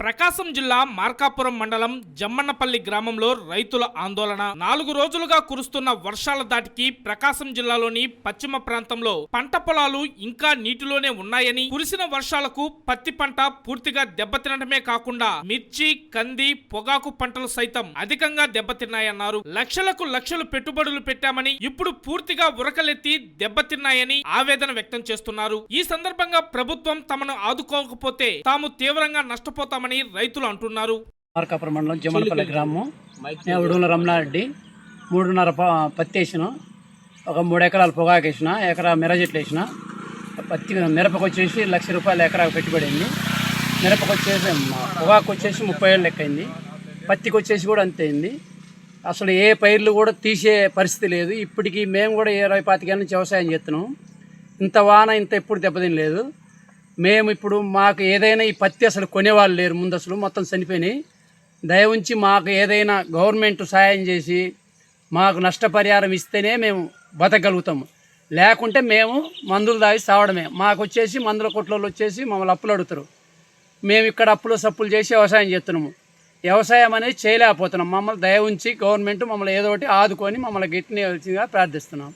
ప్రకాశం జిల్లా మార్కాపురం మండలం జమ్మన్నపల్లి గ్రామంలో రైతుల ఆందోళన. 4 రోజులుగా కురుస్తున్న వర్షాల దాటికి ప్రకాశం జిల్లాలోని పశ్చిమ ప్రాంతంలో పంట పొలాలు ఇంకా నీటిలోనే ఉన్నాయని, కురిసిన వర్షాలకు పత్తి పంట పూర్తిగా దెబ్బతినడమే కాకుండా మిర్చి, కంది, పొగాకు పంటలు సైతం అధికంగా దెబ్బతిన్నాయన్నారు. లక్షలకు లక్షలు పెట్టుబడులు పెట్టామని ఇప్పుడు పూర్తిగా ఉరకలెత్తి దెబ్బతిన్నాయని ఆవేదన వ్యక్తం చేస్తున్నారు. ఈ సందర్భంగా ప్రభుత్వం తమను ఆదుకోకపోతే తాము తీవ్రంగా నష్టపోతామని రైతులు అంటున్నారు. మార్కాపురం మండలం జమ్మన్నపల్లి గ్రామం. నేను ఉడుగుల రమణారెడ్డి. 3.5 పత్తి వేసిన, ఒక 3 ఎకరాలు పొగాకు వేసిన, ఎకరా మిరజెట్లు వేసిన. పత్తి మిరపకు వచ్చేసి ₹1,00,000 ఎకరాకు పెట్టుబడింది. మిరపకు వచ్చేసి పొగాకు వచ్చేసి 30 ఏళ్ళు లెక్కైంది. పత్తికి వచ్చేసి కూడా అంతే అయింది. అసలు ఏ పైర్లు కూడా తీసే పరిస్థితి లేదు. ఇప్పటికీ మేము కూడా 20-25 ఏళ్ళ నుంచి వ్యవసాయం చేస్తున్నాం. ఇంత వాన ఇంత ఎప్పుడు దెబ్బతిని లేదు. మేము ఇప్పుడు మాకు ఏదైనా ఈ పత్తి అసలు కొనేవాళ్ళు లేరు. ముందు అసలు మొత్తం చనిపోయినాయి. దయ ఉంచి మాకు ఏదైనా గవర్నమెంట్ సాయం చేసి మాకు నష్టపరిహారం ఇస్తేనే మేము బతకగలుగుతాము. లేకుంటే మేము మందులు తాగి సావడమే. మాకు వచ్చేసి మందుల కొట్లలో వచ్చేసి మమ్మల్ని అప్పులు అడుగుతారు. మేము ఇక్కడ అప్పులు సప్పులు చేసి వ్యవసాయం చేస్తున్నాము. వ్యవసాయం అనేది చేయలేకపోతున్నాం. మమ్మల్ని దయ ఉంచి గవర్నమెంట్ మమ్మల్ని ఏదో ఒకటి ఆదుకొని మమ్మల్ని గిట్టిగా ప్రార్థిస్తున్నాం.